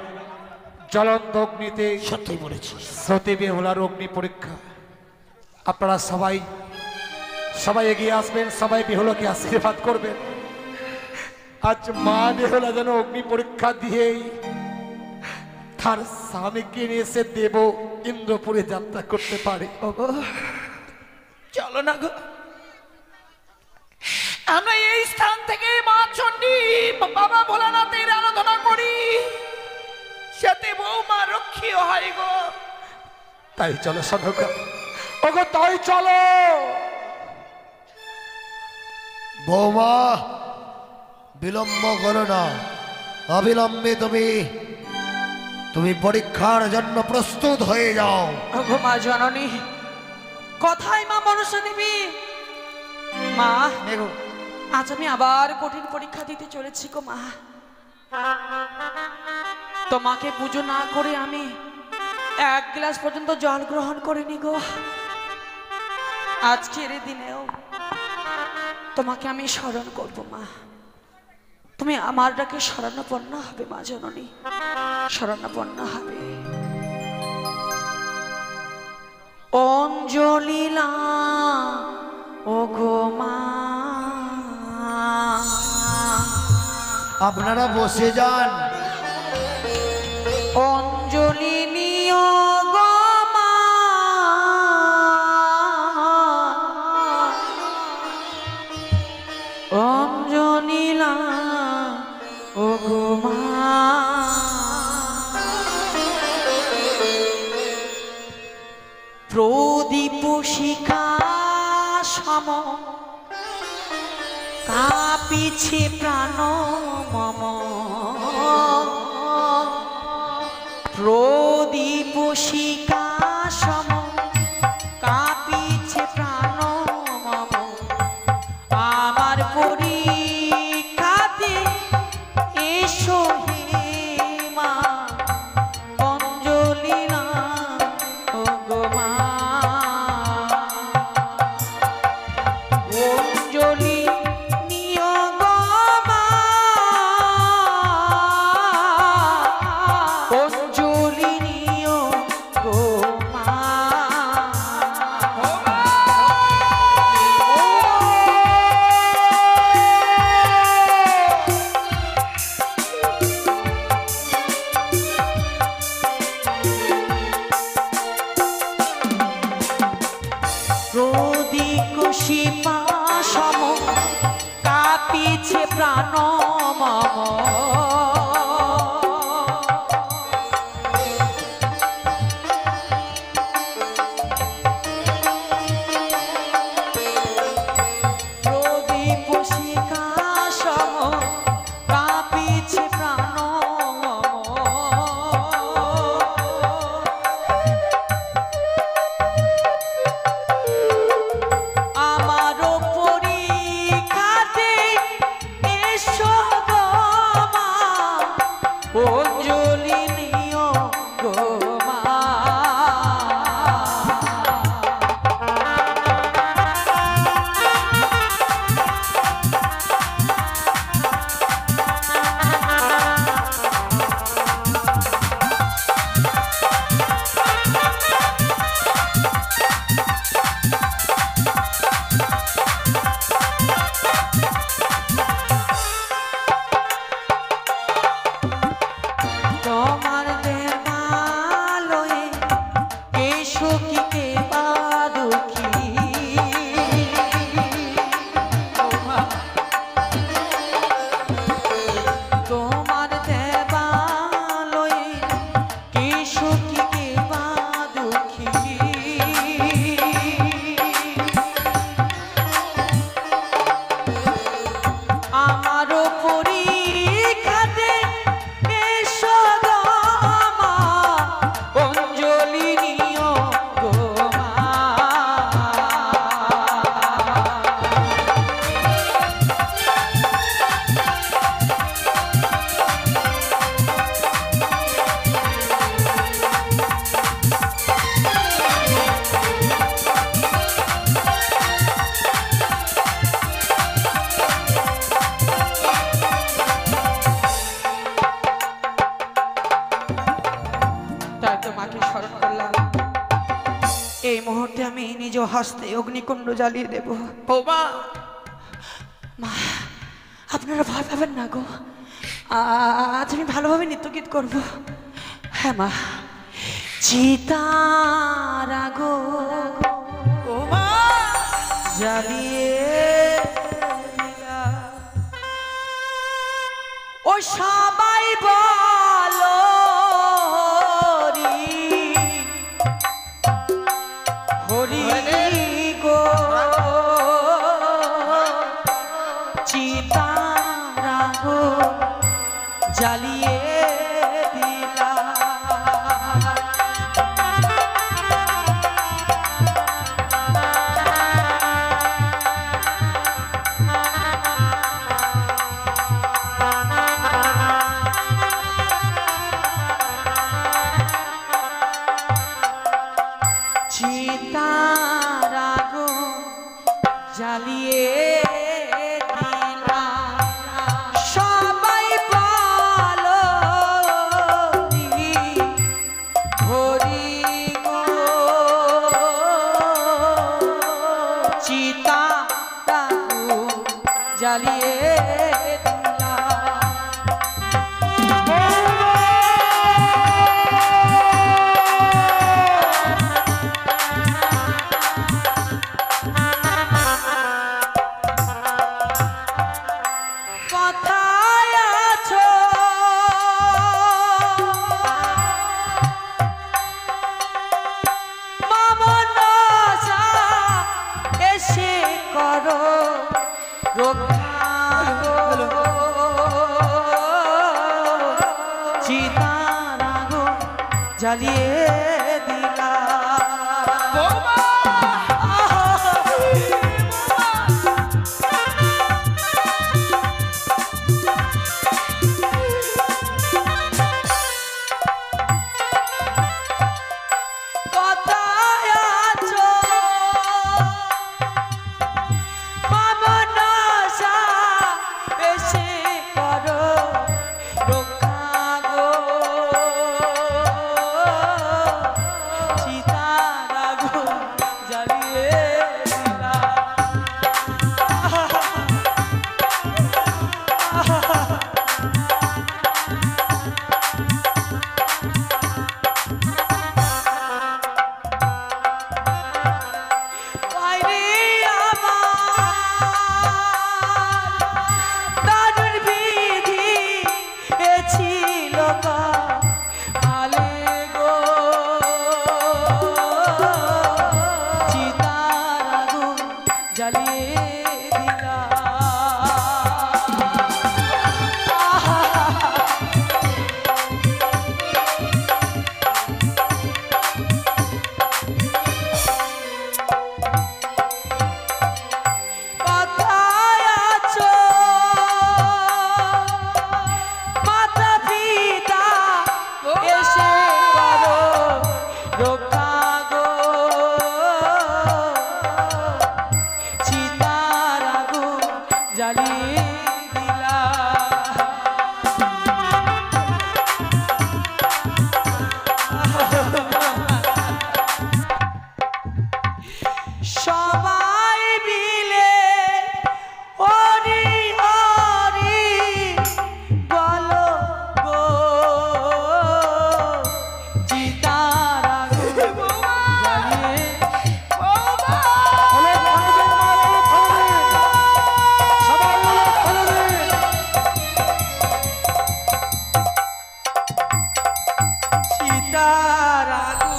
জ্বলন্ত অগ্নিতে সত্যি বলেছিস। সতী বেহুলার অগ্নি পরীক্ষা। আপনারা সবাই সবাই এগিয়ে আসবেন, সবাই বেহুলাকে আশীর্বাদ করবেন। আজ মা বেহুলা যেন অগ্নি পরীক্ষা দিয়েই তার স্বামীকে নিয়ে এসে দেব ইন্দ্রপুরে যাত্রা করতে পারে। ওগো চলো না গো, আমরা এই স্থান থেকে মা চণ্ডী বাবা ভোলানাথের আরাধনা করি, সাথে বৌমা রক্ষীও হয় গো। তাই চলো সদকা, ওগো তাই চলো। বৌমা বিলম্ব করো না, অবিলম্বে তুমি পরীক্ষার জন্য প্রস্তুত হয়ে যাও। ওগো মা জননী, কথাই মা মনসা দেবী। মা আজ আমি আবার কঠিন পরীক্ষা দিতে চলেছি গো মা। তোমাকে পুজো না করে আমি এক গ্লাস পর্যন্ত জল গ্রহণ করিনি গো। আজকের এই দিনেও তোমাকে আমি স্মরণ করব মা। তুমি আমার ডাকে শরণাপন্ন হবে মা জননী, শরণাপন্ন হবে। অঞ্জলিলা ও গো মা, আপনারা বসে যান। অঞ্জলি নিও গো মা, অঞ্জলিলা ও গো মা। প্রদীপ শিখা সম কাঁপিছে প্রাণ মম, প্রদীপ শিখা সম কাঁপিছে প্রাণ মম, আমার পরীক্ষাতে এসো হে মা, অঞ্জলি না ও গো মা। অঞ্জলি নিও গো মা, অঞ্জলি নিও গো মা। প্রদীপ শিপা সম কাঁপিছে প্রাণ মম, প্রদীপ শিখা সম কাঁপিছে প্রাণ মম। আমারও পরীক্ষাতে এসো গো মা, তো মাকে স্মরণ করলাম, এই মুহূর্তে আমি নিজ হস্তে অগ্নিকুণ্ড জ্বালিয়ে দেব। বৌমা মা আপনারা ভয় পাবেন না গো, আজ আমি ভালোভাবে নৃত্যগীত করব। হ্যাঁ মা, চিতার আগুন বৌমা জ্বালিয়ে দিলাম। ও সবাই বলো হরি গো, চিতার আগুন জ্বালিয়ে দিলাম। চিতার আগুন জ্বালিয়ে দিলাম। সবাই বলো হরি গো, চিতার আগুন জ্বালিয়ে জ্বালিয়ে দিলাম। কোথায় আছো মামনসা, এসে করো রক্ষা গো, চিতার আগুন জ্বালিয়ে দিলাম। বাইরে আমার দারুণ বিধি এ ছিল কালে গো, চিতার আগুন জ্বালিয়ে দিলাম। কোথায় আছো মাতা পিতা, এসে করো রক্ষা গো, চিতার আগুন জ্বালিয়ে দিলাম। সবাই মিলে হরি হরি বলো গো, চিতার আগুন জ্বালিয়ে চিতার আগুন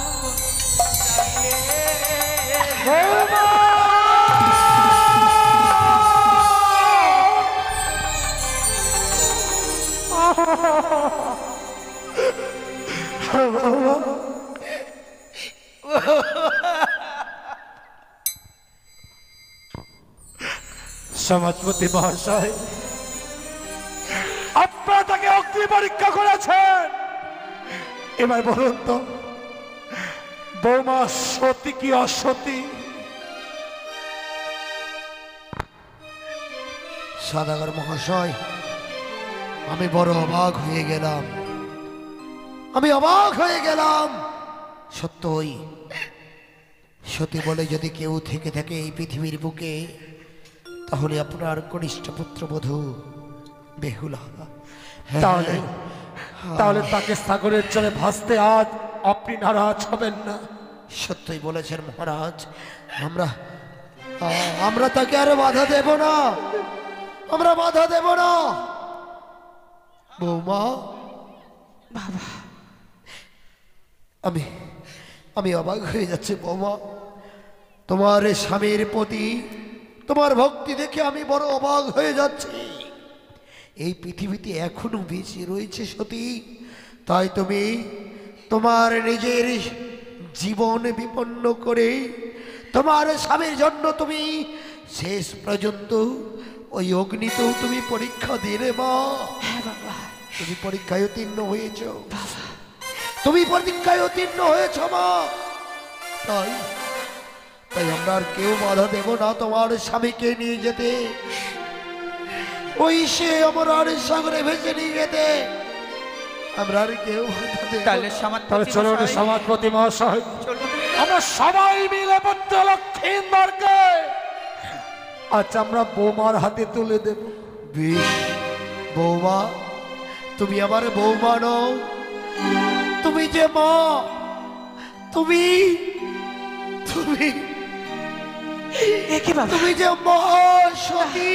সমাজপতি মহাশয়, আপনারা তাকে অগ্নি পরীক্ষা করেছেন, এবার বলুন তো বৌমা সতী কি অসতী? সদাগর মহাশয়, আমি বড় অবাক হয়ে গেলাম, আমি অবাক হয়ে গেলাম। সত্যই সতী বলে যদি কেউ থেকে থাকে এই পৃথিবীর বুকে, তাহলে আপনার কনিষ্ঠ পুত্রবধূ বেহুলা। তাহলে তাহলে তাকে সাগরের জলে ভাসতে আজ আপনি নারাজ হবেন না? সত্যই বলেছেন মহারাজ, আমরা তাকে আর বাধা দেব না, আমরা বাধা দেব না। বৌমা, বাবা আমি অবাক হয়ে যাচ্ছি বৌমা, তোমার স্বামীর প্রতি তোমার ভক্তি দেখে আমি বড় অবাক হয়ে যাচ্ছি। এই পৃথিবীতে এখনো বেঁচে রয়েছে সতী, তাই তুমি তোমার নিজের জীবন বিপন্ন করে তোমার স্বামীর জন্য তুমি শেষ পর্যন্ত ওই অগ্নিতেও তুমি পরীক্ষা দিলে মা। হ্যাঁ বাবা, তুমি পরীক্ষায় উত্তীর্ণ হয়েছ, তুমি পরীক্ষায় উত্তীর্ণ হয়েছ মা। তাই তাই আমরা আর কেউ বাধা দেব না তোমার স্বামীকে নিয়ে যেতে, ওই সে অমরার সাগরে ভেসে নিয়ে যেতে। আমরা আর কেউ বাধা দেব না। তাহলে চলুন সমাজপতি মহাশয়, আমরা সবাই মিলে পুত্র লক্ষ্মীন্দরকে আজ আমরা বৌমার হাতে তুলে দেব। বেশ বৌমা, তুমি আমার বৌমা নও, তুমি যে মা, তুমি তুমি একে বাবা, তুমি যে মা সতী,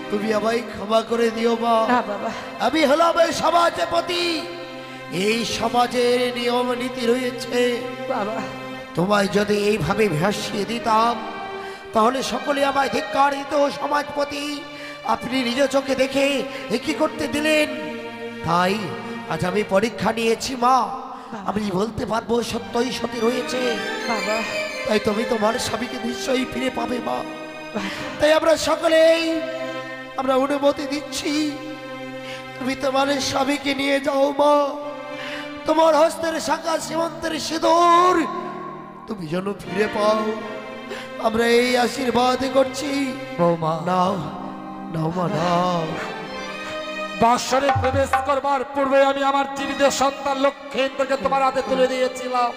তুমি আমায় ক্ষমা করে দিও মা। না বাবা, আমি হলাম এই সমাজপতি, এই সমাজের নিয়ম নীতি রয়েছে। বাবা তোমায় যদি এইভাবে ভাসিয়ে দিতাম তাহলে সকলে আমায় ধিক্কার দিত। সমাজপতি, আপনি নিজ চোখে দেখে এ কি করতে দিলেন? তাই আজ আমি পরীক্ষা নিয়েছি মা, আমি বলতে পারবো সত্যই সতী রয়েছে। বাবা, তাই তুমি তোমার স্বামীকে নিশ্চয়ই ফিরে পাবে মা। তাই আমরা সকলেই আমরা অনুমতি দিচ্ছি, তুমি তোমার স্বামীকে নিয়ে যাও মা। তোমার হস্তের শাখা সীমন্তের সিঁদুর তুমি যেন ফিরে পাও, আমরা এই আশীর্বাদ করছি। বৌমা, নাও নাও মা নাও। বাসরে প্রবেশ করবার পূর্বে আমি আমার জীবিত সন্তান লক্ষ্মীন্দরকে তোমার হাতে তুলে দিয়েছিলাম,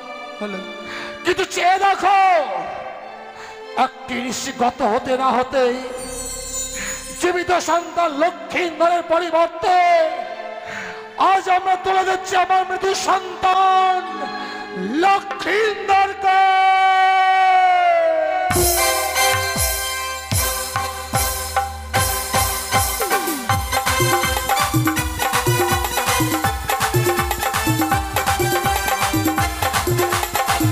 কিন্তু চেয়ে দেখো একটি ঋষি গত হতে না হতেই জীবিত সন্তান লক্ষ্মীন্দরের পরিবর্তে আজ আমরা তুলে দিচ্ছি আমার মৃত সন্তান লক্ষ্মীন্দরকে।